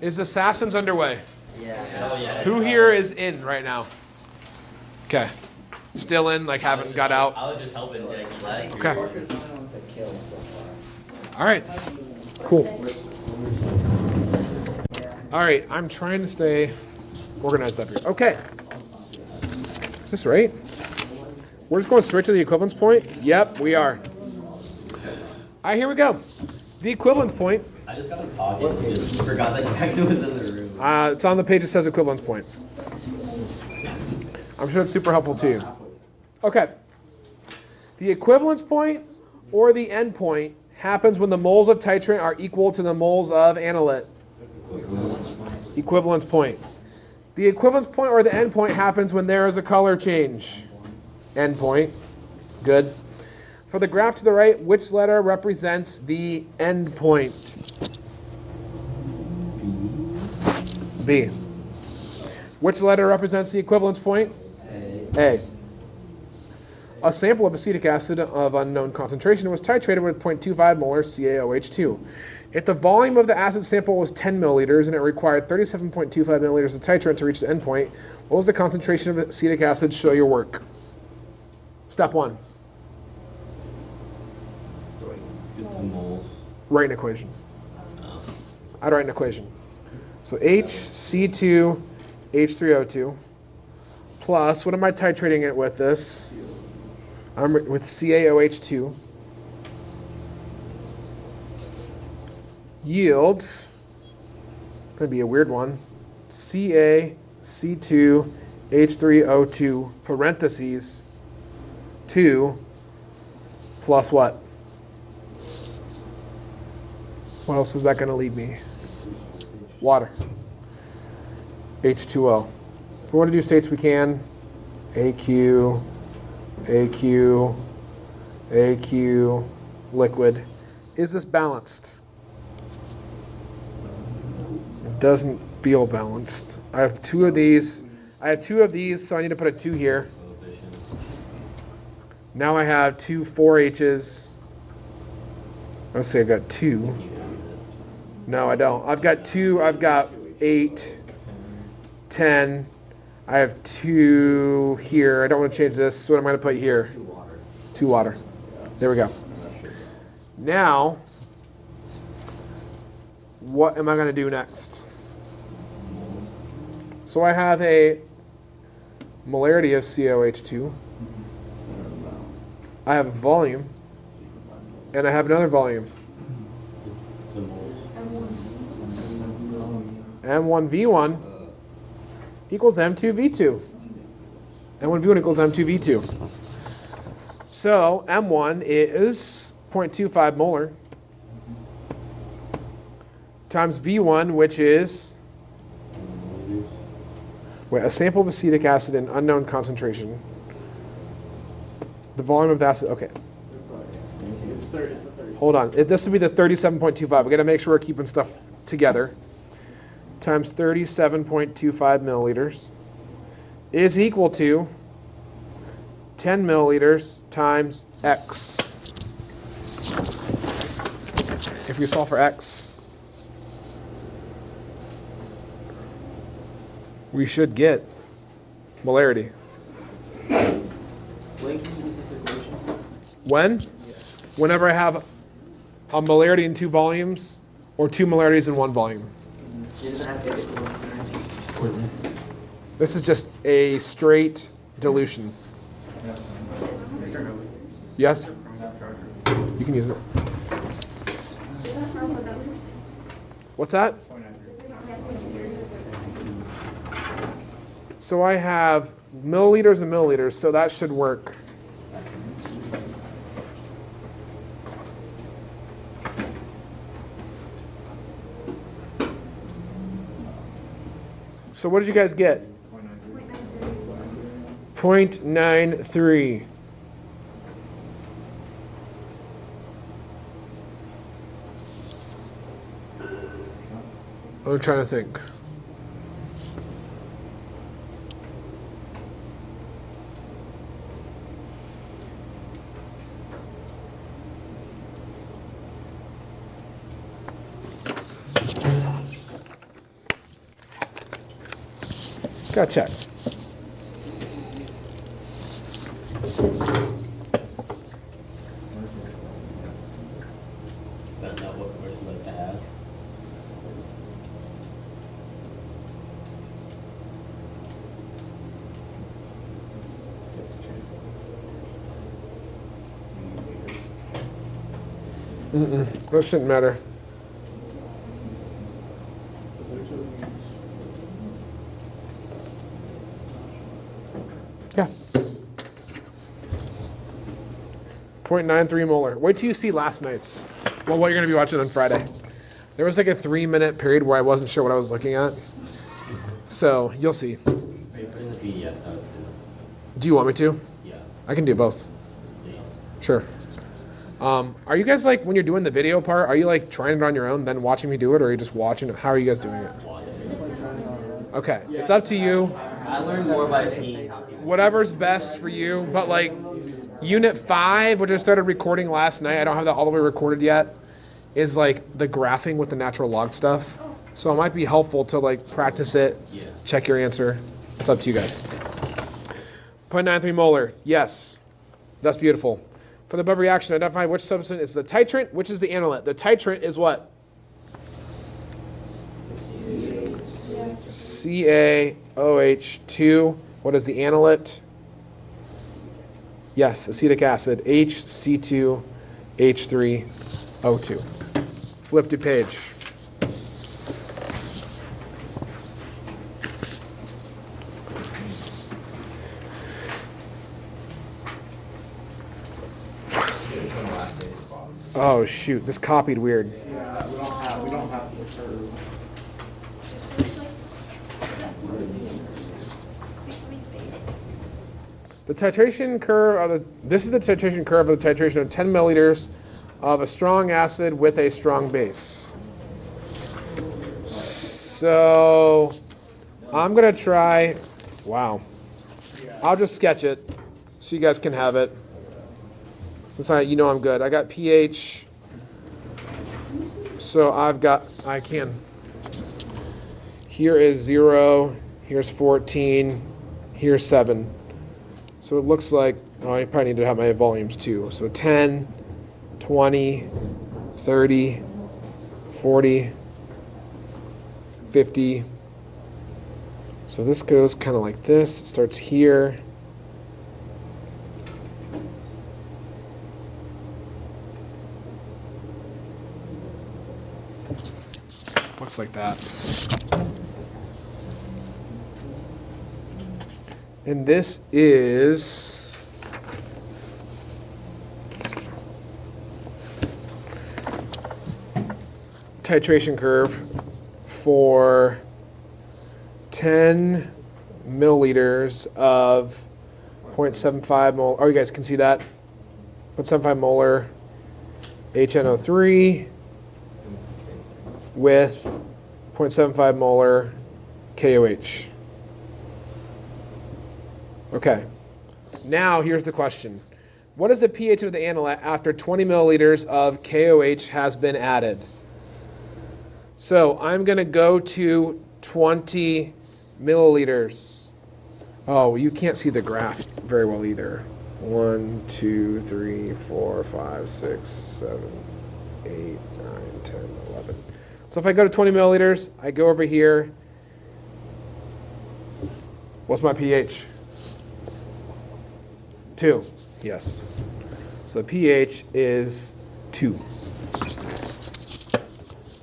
Is Assassins underway? Yeah. Oh, yeah. Who here is in right now? Okay. Still in, like haven't got out? I was just helping Jackie last Okay. year. All right. Cool. All right. I'm trying to stay organized up here. Okay. Is this right? We're just going straight to the equivalence point? Yep, we are. All right, here we go. The equivalence point. I just got him talking because he forgot that Jackson was in the room. It's on the page that says equivalence point. I'm sure it's super helpful to you. Okay. The equivalence point or the end point happens when the moles of titrant are equal to the moles of analyte. Equivalence point. The equivalence point or the end point happens when there is a color change. End point. Good. For the graph to the right, which letter represents the end point? B. Which letter represents the equivalence point? A. A sample of acetic acid of unknown concentration was titrated with 0.25 molar CaOH2. If the volume of the acid sample was 10 milliliters and it required 37.25 milliliters of titrant to reach the end point, what was the concentration of acetic acid? Show your work. Step 1. Write an equation. I'd write an equation. So HC2, H3O2, plus, what am I titrating it with this? I'm with CaOH2. Yields, going to be a weird one, CaC2, H3O2, parentheses, 2, plus what? What else is that going to leave me? Water. H2O. If we want to do states, we can. AQ, AQ, AQ, liquid. Is this balanced? It doesn't feel balanced. I have two of these. So I need to put a 2 here. Now I have two 4H's. Let's say I've got 2. No, I don't. I've got 2. I've got 8, 10. I have 2 here. I don't want to change this. So what am I going to put here? 2 water. There we go. Now, what am I going to do next? So I have a molarity of CaOH2. I have a volume. And I have another volume. M1V1 equals M2V2. M1V1 equals M2V2. So M1 is 0.25 molar times V1, which is a sample of acetic acid in unknown concentration. The volume of the acid, okay. Hold on. This would be the 37.25. We got to make sure we're keeping stuff together. Times 37.25 milliliters is equal to 10 milliliters times X. If we solve for X, we should get molarity. When can you use this equation? When? Yeah. Whenever I have a molarity in 2 volumes or 2 molarities in 1 volume. It doesn't have to get equivalent. This is just a straight dilution. Yes? You can use it. What's that? So I have milliliters and milliliters, so that should work. So what did you guys get? 0.93. I'm trying to think. Gotta check. Is that not what we're supposed to have? That shouldn't matter. Yeah. 0.93 molar. Wait till you see last night's. Well, what you're going to be watching on Friday. There was like a 3-minute period where I wasn't sure what I was looking at. So, you'll see. Are you putting the PDFs out too? Do you want me to? Yeah, I can do both. please. Sure. Are you guys like, when you're doing the video part, are you like trying it on your own, then watching me do it, or are you just watching it? How are you guys doing it? Watch it. Okay, it's up to you. I learned more by seeing how people. Whatever's best for you, but like Unit 5, which I started recording last night, I don't have that all the way recorded yet, is like the graphing with the natural log stuff. So it might be helpful to like practice it, Yeah. check your answer. It's up to you guys. 0.93 molar, yes. That's beautiful. For the above reaction, identify which substance is the titrant, which is the analyte. The titrant is what? CaOH2. What is the analyte? Yes, acetic acid, HC2H3O2. Flip to page. Oh shoot, this copied weird. Yeah, we don't have the curve. The titration curve of this is the titration curve of the titration of 10 milliliters of a strong acid with a strong base. So I'm gonna try, wow. I'll just sketch it so you guys can have it. Since you know I'm good. I got pH. So I can. Here is 0, here's 14, here's 7. So it looks like, oh, I probably need to have my volumes too. So 10, 20, 30, 40, 50. So this goes kind of like this. It starts here. Looks like that. And this is titration curve for 10 milliliters of 0.75 mol. Oh, you guys can see that? 0.75 molar HNO3 with 0.75 molar KOH. Okay, now here's the question. What is the pH of the analyte after 20 milliliters of KOH has been added? So I'm gonna go to 20 milliliters. Oh, you can't see the graph very well either. 1, 2, 3, 4, 5, 6, 7, 8, 9, 10, 11. So if I go to 20 milliliters, I go over here. What's my pH? 2. Yes. So the pH is 2.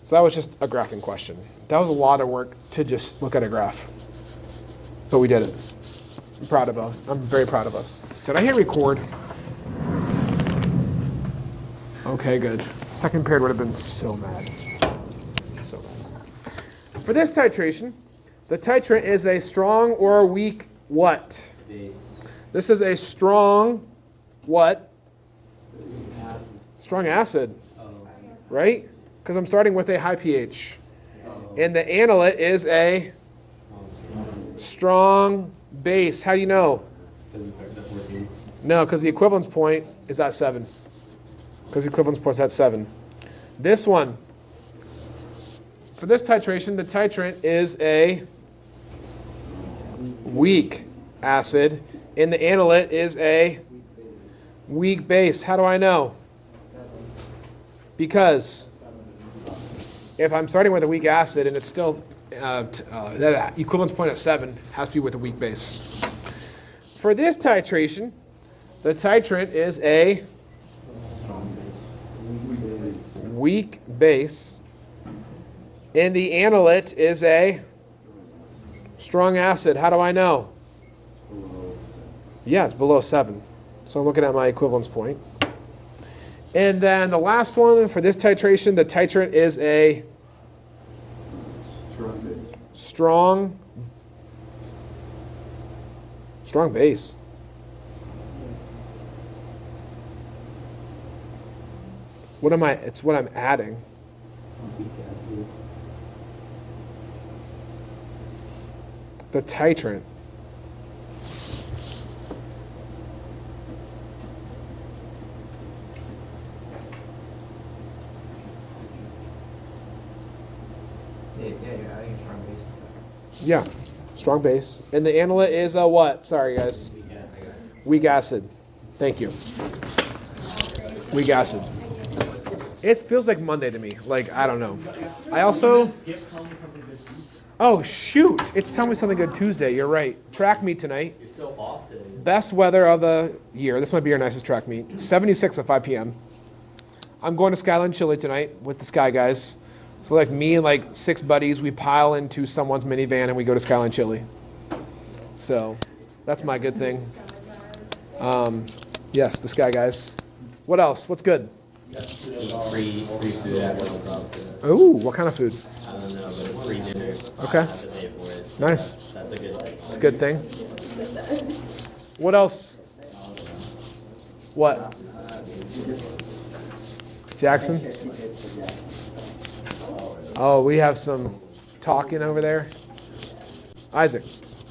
So that was just a graphing question. That was a lot of work to just look at a graph. But we did it. I'm proud of us. I'm very proud of us. Did I hit record? Okay, good. Second period would have been so mad. So mad. For this titration, the titrant is a strong or a weak what? Base. This is a strong what? Strong acid, Oh. right? Because I'm starting with a high pH. Oh. And the analyte is a strong base. How do you know? Does it start at 14? No, because the equivalence point is at 7. Because the equivalence point is at 7. This one, for this titration, the titrant is a weak acid. And the analyte is a weak base. How do I know? Because if I'm starting with a weak acid and it's still that equivalence point of 7 has to be with a weak base. For this titration, the titrant is a weak base, and the analyte is a strong acid. How do I know? Yeah, it's below 7. So I'm looking at my equivalence point. And then the last one for this titration, the titrant is a strong base. What am I? It's what I'm adding. The titrant. Yeah, strong base. And the analyte is a what? Sorry, guys. Weak acid. Thank you. Weak acid. It feels like Monday to me. Like, I don't know. I also... Oh, shoot. It's Tell Me Something Good Tuesday. You're right. Track meet tonight. You're so off today. Best weather of the year. This might be our nicest track meet. 76 at 5 p.m. I'm going to Skyline Chili tonight with the Sky Guys. So like me and like 6 buddies, we pile into someone's minivan and we go to Skyline Chili. So that's my good thing. Yes, the Sky Guys. What else? What's good? Free food at McDonald's. Ooh, what kind of food? I don't know, but it's free dinner. Okay. I have to pay for it. So Nice. That's a good thing. It's a good thing. What else? What? Jackson? Oh, we have some talking over there. Isaac.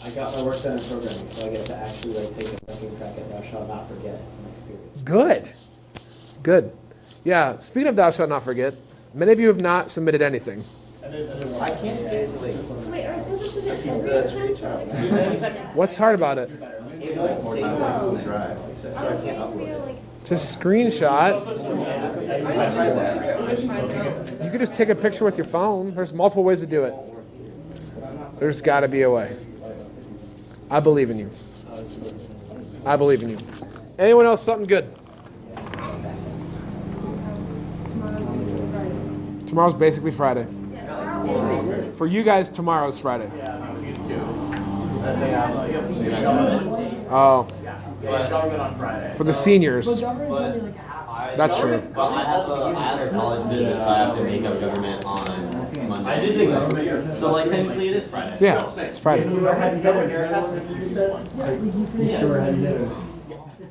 I got my work done in programming, so I get to actually like take a second crack at Thou Shalt Not Forget next period. Good. Good. Yeah, speaking of Thou Shalt Not Forget, many of you have not submitted anything. I can't get like Wait, are we supposed to submit every attempt? What's hard about it? Just screenshot. You could just take a picture with your phone. There's multiple ways to do it. There's got to be a way. I believe in you. I believe in you. Anyone else something good? Tomorrow's basically Friday. For you guys, tomorrow's Friday. Oh. government on Friday. For the seniors. That's true. But I have a college visit, so I have to make up government on Monday. I did the government. So like technically it is Friday. Yeah, it's Friday.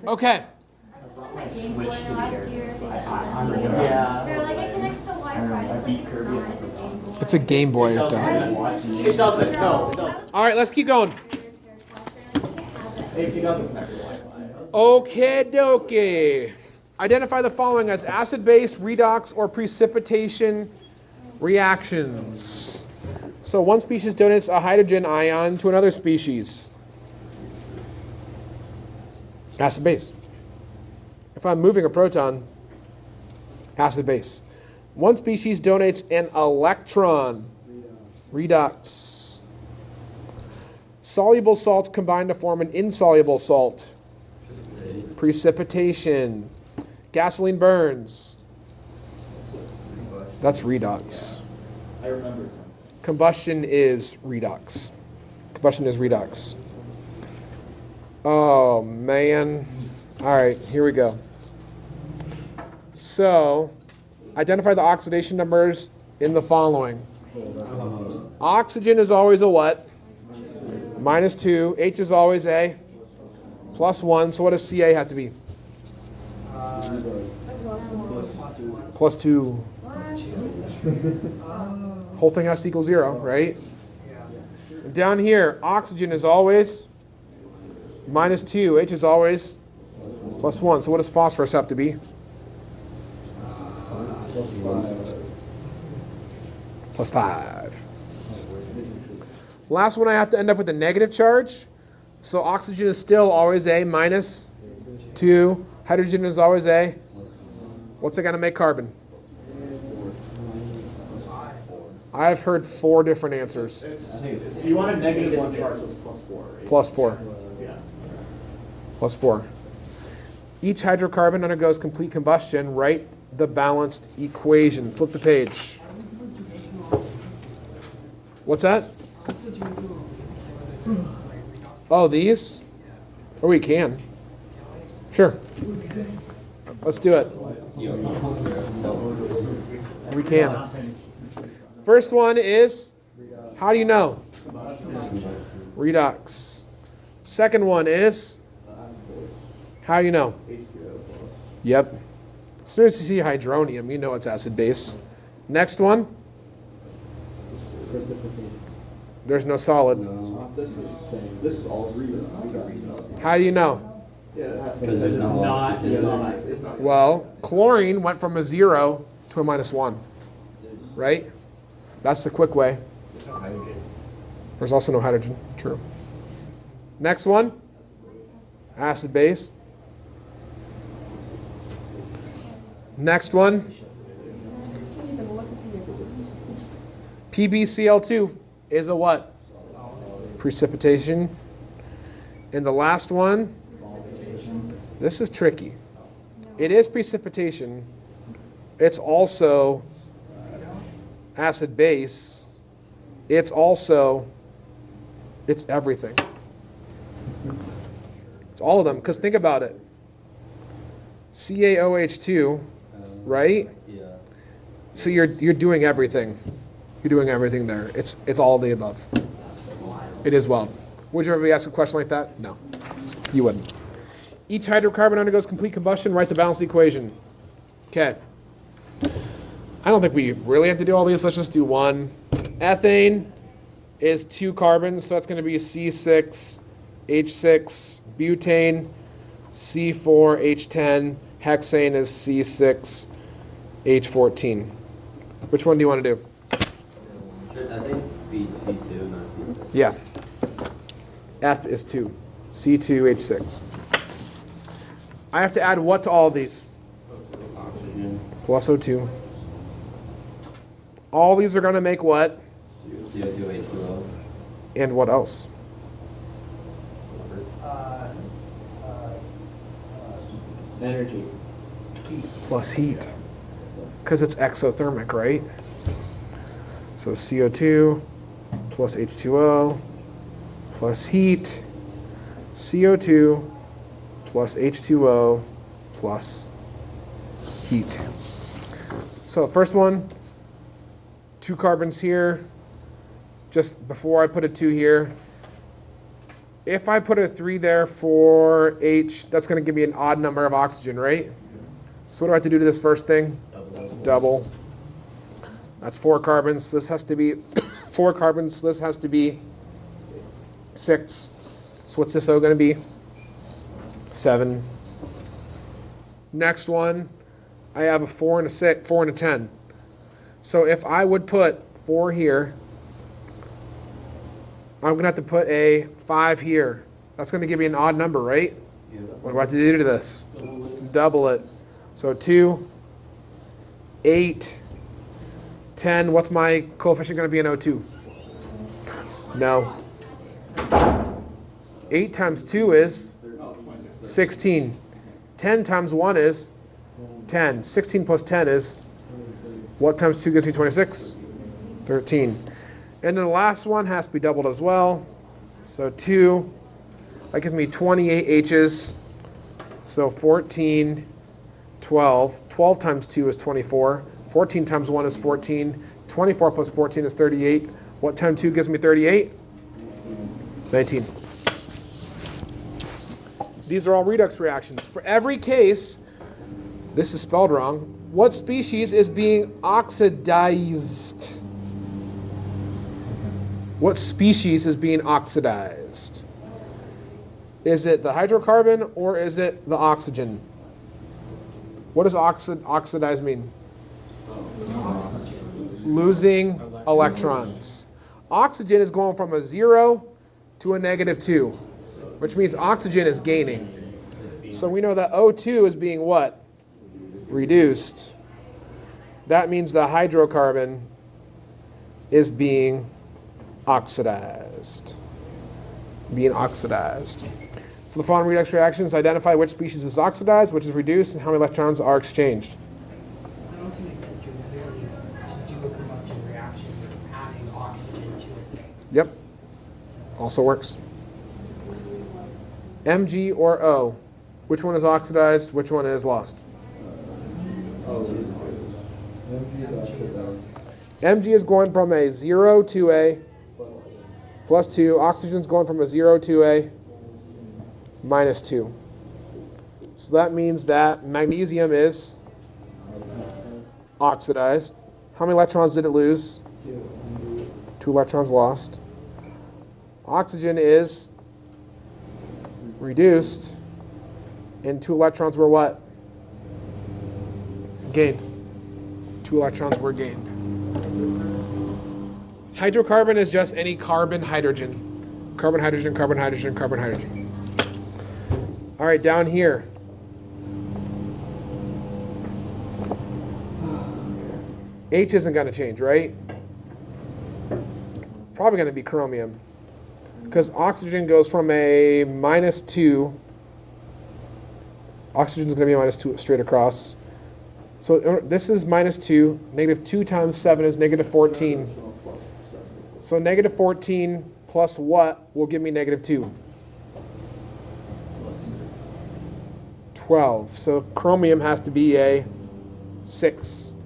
Okay. My Game Boy last year. Yeah. They're like, it connects to Wi-Fi. It's a Game Boy. It doesn't. It doesn't, no, it doesn't. All right, let's keep going. It doesn't connect to Wi-Fi. Okie dokie. Identify the following as acid-base, redox, or precipitation reactions. So one species donates a hydrogen ion to another species. Acid-base. If I'm moving a proton, acid-base. One species donates an electron. Redox. Soluble salts combine to form an insoluble salt. Precipitation. Gasoline burns. That's redox. I remember. Combustion is redox. Combustion is redox. Oh, man. All right, here we go. So, identify the oxidation numbers in the following. Oxygen is always a what? -2. H is always a +1. So what does Ca have to be? +2. Whole thing has to equal 0, right? And down here, oxygen is always -2. H is always +1. So what does phosphorus have to be? +5. Last one, I have to end up with a negative charge. So oxygen is still always A minus 2. Hydrogen is always A. What's it going to make carbon? I've heard 4 different answers. You want a negative one charge, so it's plus 4, right? Plus 4. Yeah. Plus 4. Each hydrocarbon undergoes complete combustion. Write the balanced equation. Flip the page. What's that? Oh, these? Oh, we can. Sure. Let's do it. We can. First one is, how do you know? Redox. Second one is, how do you know? Yep. As soon as you see hydronium, you know it's acid base. Next one, there's no solid. This is all redox. How do you know? Because there's no oxygen. It's not. Well, chlorine went from a 0 to a -1, right? That's the quick way. There's also no hydrogen. True. Next one, acid base. Next one, PbCl2 is a what? Precipitation. And the last one, this is tricky. It is precipitation. It's also acid base. It's everything. It's all of them. Because think about it. CaOH2, right? Yeah. So you're doing everything. You're doing everything there. It's all of the above. It is well. Would you ever ask a question like that? No, you wouldn't. Each hydrocarbon undergoes complete combustion. Write the balanced equation. Okay. I don't think we really have to do all these. Let's just do one. Ethane is 2 carbons, so that's going to be C6H6. Butane, C4H10. Hexane is C6H14. Which one do you want to do? I think B2, not C6. Yeah. F is 2. C2H6. I have to add what to all of these? Oxygen. Plus O2. All these are going to make what? CO2, H2O. And what else? Energy. Plus heat. Because it's exothermic, right? So CO2 plus H2O plus heat. CO2 plus H2O plus heat. So first one, 2 carbons here. Just before I put a 2 here. If I put a 3 there for H, that's going to give me an odd number of oxygen, right? So what do I have to do to this first thing? Double. That's 4 carbons. This has to be 4 carbons. This has to be 6. So what's this O going to be? 7. Next one, I have a 4 and a 6, 4 and a 10. So if I would put 4 here, I'm going to have to put a 5 here. That's going to give me an odd number, right? Yeah. What do I have to do to this? Double it. So 2, 8, 10. What's my coefficient going to be in O2? No. 8 times 2 is 16. 10 times 1 is 10. 16 plus 10 is, what times 2 gives me 26? 13. And then the last one has to be doubled as well. So 2, that gives me 28 H's. So 14, 12. 12 times 2 is 24. 14 times 1 is 14. 24 plus 14 is 38. What times 2 gives me 38? 19. These are all redox reactions. For every case, this is spelled wrong, what species is being oxidized? What species is being oxidized? Is it the hydrocarbon or is it the oxygen? What does oxidize mean? Losing electrons. Oxygen is going from a 0 to a -2. which means oxygen is gaining. So we know that O2 is being what? Reduced. That means the hydrocarbon is being oxidized. Being oxidized. For the following redox reactions, identify which species is oxidized, which is reduced, and how many electrons are exchanged. I don't think that you're really to do a combustion reaction with adding oxygen to it. Yep. Also works. Mg or O? Which one is oxidized? Which one is lost? Mg is going from a 0 to a plus 2. Oxygen is going from a 0 to a minus 2. So that means that magnesium is oxidized. How many electrons did it lose? 2 electrons lost. Oxygen is reduced, and 2 electrons were what? Gained. 2 electrons were gained. Hydrocarbon is just any carbon, hydrogen. Carbon, hydrogen, carbon, hydrogen, carbon, hydrogen. All right, down here. H isn't going to change, right? Probably going to be chromium. Because oxygen goes from a minus 2. Oxygen is going to be a minus 2 straight across. So this is minus 2. Negative 2 times 7 is negative 14. So negative 14 plus what will give me negative 2? 12. So chromium has to be a 6.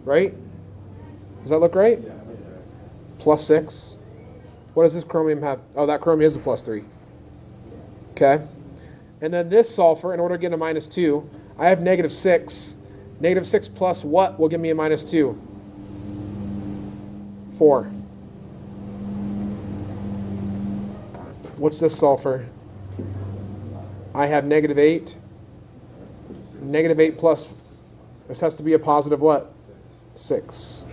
Right? Does that look right? Plus 6. What does this chromium have? Oh, that chromium is a plus 3. Okay. And then this sulfur, in order to get a minus 2, I have negative 6. Negative 6 plus what will give me a minus 2? 4. What's this sulfur? I have negative 8. Negative 8 plus, this has to be a positive what? 6.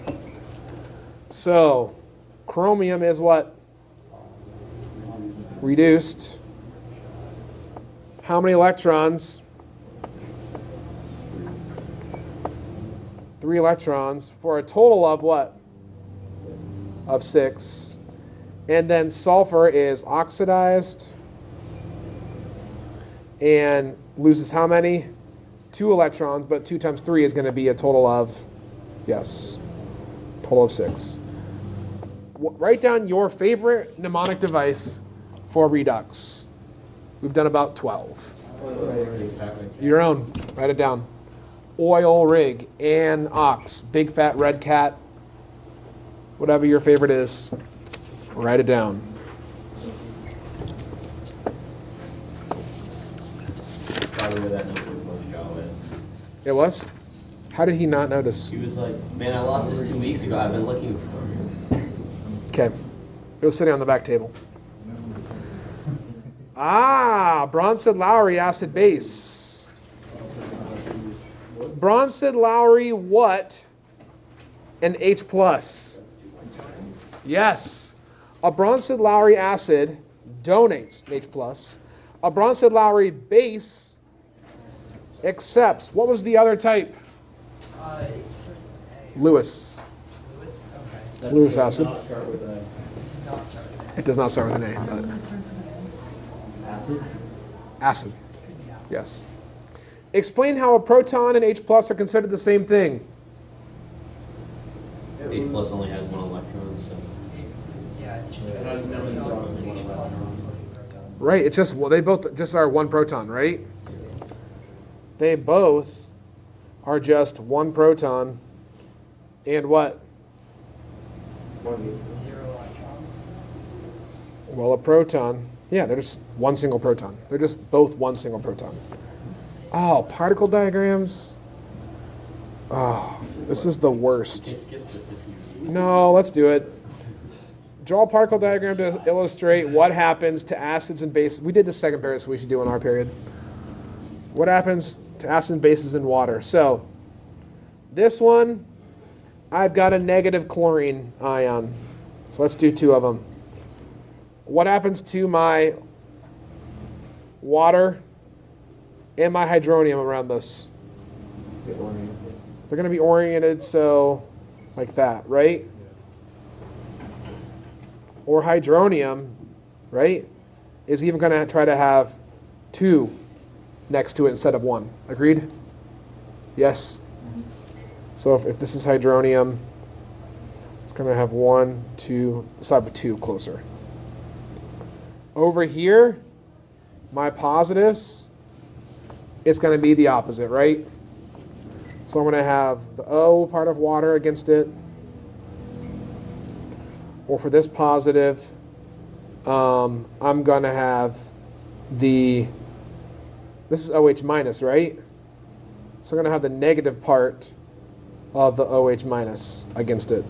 So, chromium is what? Reduced. How many electrons? 3 electrons for a total of what? Of 6. And then sulfur is oxidized and loses how many? 2 electrons, but 2 times 3 is going to be a total of, yes, total of 6. Write down your favorite mnemonic device for Redux. We've done about 12. Your own. Write it down. Oil rig, an ox, big fat red cat, whatever your favorite is, write it down. Probably where that number was most Joe is. It was? How did he not notice? He was like, man, I lost this 2 weeks ago. I've been looking for it. Okay. It was sitting on the back table. Ah, Bronsted-Lowry acid base. Bronsted-Lowry what? An H plus. Yes. A Bronsted-Lowry acid donates H plus. A Bronsted-Lowry base accepts. What was the other type? Lewis. Okay. Lewis acid. Not start with a Not start with It does not start with an A, but acid. acid. Yes. Explain how a proton and H plus are considered the same thing. H plus only has 1 electron, so. Yeah, it's just It has no electrons and H one plus is electron. looking proton. Right, it's just, well, they both just are 1 proton, right? They both are just 1 proton and what? 0 electrons. Well, a proton, yeah, they're just 1 single proton. They're just both 1 single proton. Oh, particle diagrams. Oh, this is the worst. Skip this if you. No, let's do it. Draw a particle diagram to illustrate what happens to acids and bases. We did the second period, so we should do in our period. What happens to acids and bases in water? So, this one, I've got a negative chlorine ion. So let's do 2 of them. What happens to my water, and my hydronium around this. They're going to be oriented so like that, right? Or hydronium, right, is even going to try to have 2 next to it instead of 1. Agreed? Yes? So if this is hydronium, it's going to have 1, 2, let's have a 2 closer. Over here, my positives, it's going to be the opposite, right? So I'm going to have the O part of water against it. Or for this positive, I'm going to have this is OH minus, right? So I'm going to have the negative part of the OH minus against it.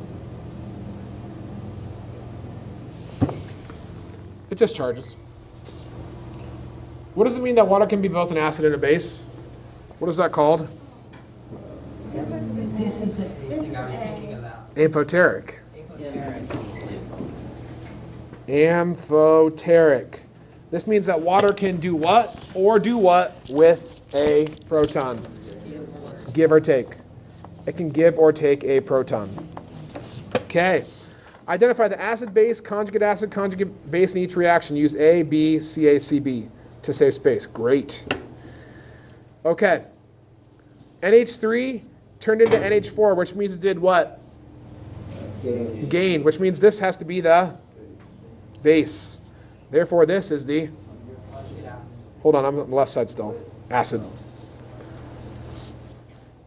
It just charges. What does it mean that water can be both an acid and a base? What is that called? This is the thing I was thinking about. Amphoteric. Amphoteric. Amphoteric. This means that water can do what or do what with a proton? Give or take. It can give or take a proton. Okay. Identify the acid base, conjugate base in each reaction. Use A, B, Ca, Cb to save space. Great. Okay. NH3 turned into NH4, which means it did what? Gain, which means this has to be the base. Therefore, this is the, hold on, I'm on the left side still, acid.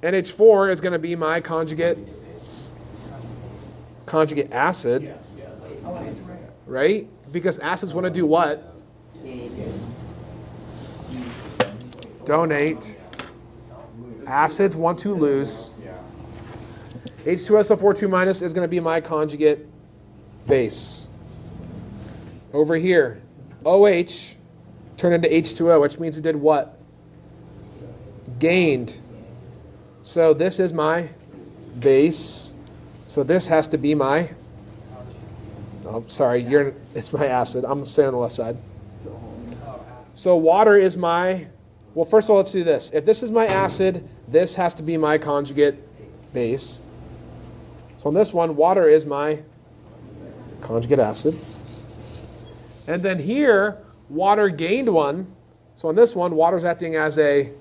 NH4 is going to be my conjugate acid, right? Because acids want to do what? Donate. Acids want to lose. H2SO4 2 minus is going to be my conjugate base. Over here, OH turned into H2O, which means it did what? Gained. So this is my base. So this has to be my, oh, sorry, it's my acid. I'm staying on the left side. So water is my, well, first of all, let's do this. If this is my acid, this has to be my conjugate base. So on this one, water is my conjugate acid. And then here, water gained 1. So on this one, water's acting as a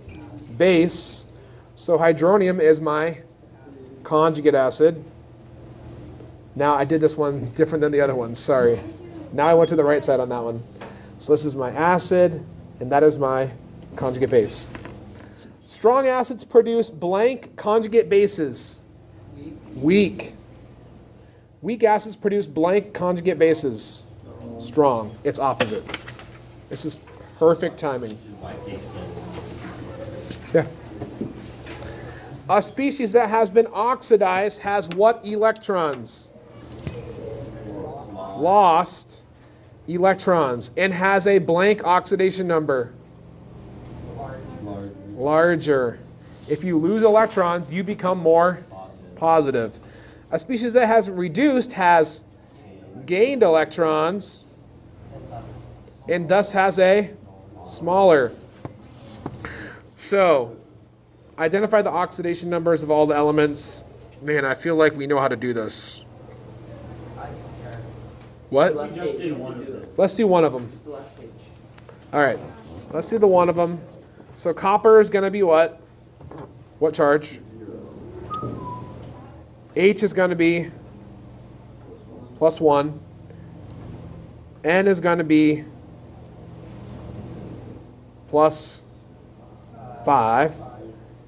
base. So hydronium is my conjugate acid. Now I did this one different than the other one, sorry. Now I went to the right side on that one. So this is my acid, and that is my conjugate base. Strong acids produce blank conjugate bases. Weak. Weak acids produce blank conjugate bases. Strong. It's opposite. This is perfect timing. Yeah. A species that has been oxidized has what electrons? Lost electrons, and has a blank oxidation number. Larger. If you lose electrons, you become more positive. A species that has reduced has gained electrons and thus has a smaller. So, identify the oxidation numbers of all the elements. Man, I feel like we know how to do this. What? Let's do one of them. All right. Let's do the one of them. So copper is going to be what? What charge? H is going to be +1. N is going to be +5.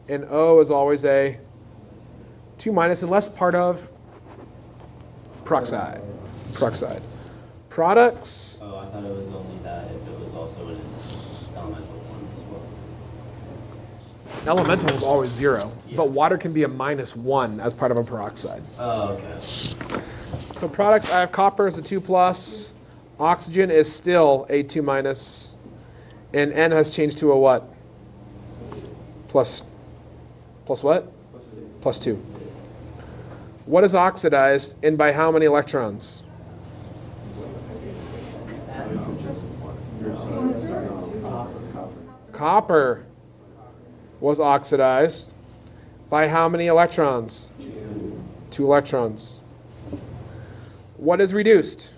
And O is always a 2 minus unless part of peroxide. Products. Oh, I thought it was only that if it was also an elemental one as well. Elemental is always 0, but water can be a -1 as part of a peroxide. Oh, okay. So products, I have copper as a 2+, oxygen is still a 2-, and N has changed to a what? Plus what? +2. What is oxidized and by how many electrons? Copper was oxidized by how many electrons? 2 electrons. What is reduced?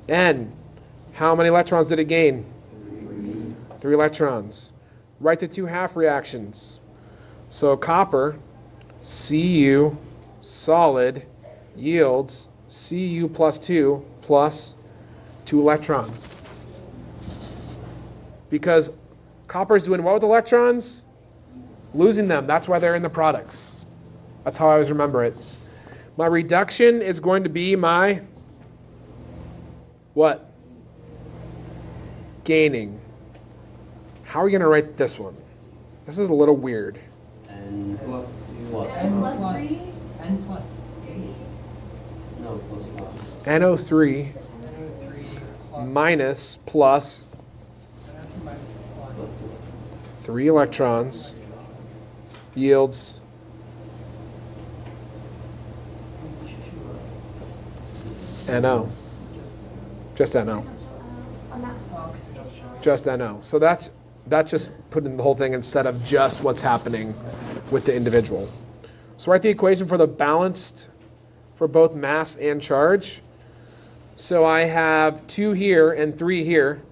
N. How many electrons did it gain? 3 electrons. Write the 2 half reactions. So copper, Cu solid, yields Cu plus 2 plus 2 electrons. Because copper is doing what with electrons? Losing them. That's why they're in the products. That's how I always remember it. My reduction is going to be my what? Gaining. How are we going to write this one? This is a little weird. N plus 2. What? N plus 3. N plus 8. No, plus 5. NO3 NO3 plus. minus plus NO3 minus plus. Plus 2. 3 electrons yields NO. Just NO. Just NO. So that's just putting the whole thing instead of just what's happening with the individual. So write the equation for the balanced for both mass and charge. So I have 2 here and 3 here.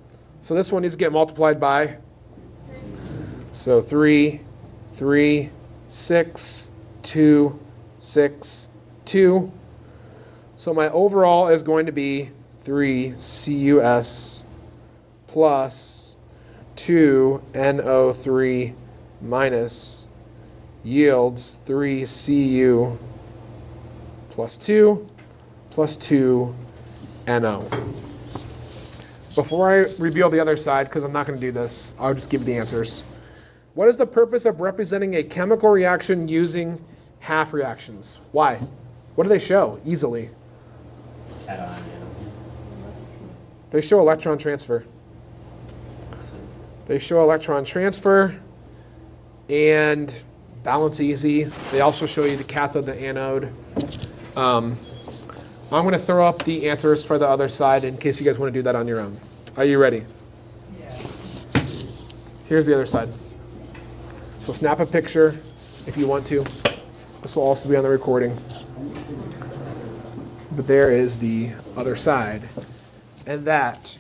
So this one needs to get multiplied by. So 3, 3, 6, 2, 6, 2. So my overall is going to be 3 CUS plus 2 NO3 minus yields 3 Cu plus 2 NO. Before I reveal the other side, because I'm not going to do this, I'll just give you the answers. What is the purpose of representing a chemical reaction using half reactions? Why? What do they show easily? Cation anion. They show electron transfer. They show electron transfer and balance easy. They also show you the cathode, the anode. I'm going to throw up the answers for the other side in case you guys want to do that on your own. Are you ready? Yeah. Here's the other side. So snap a picture if you want to. This will also be on the recording. But there is the other side. And that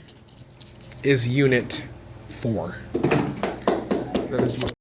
is unit 4. That is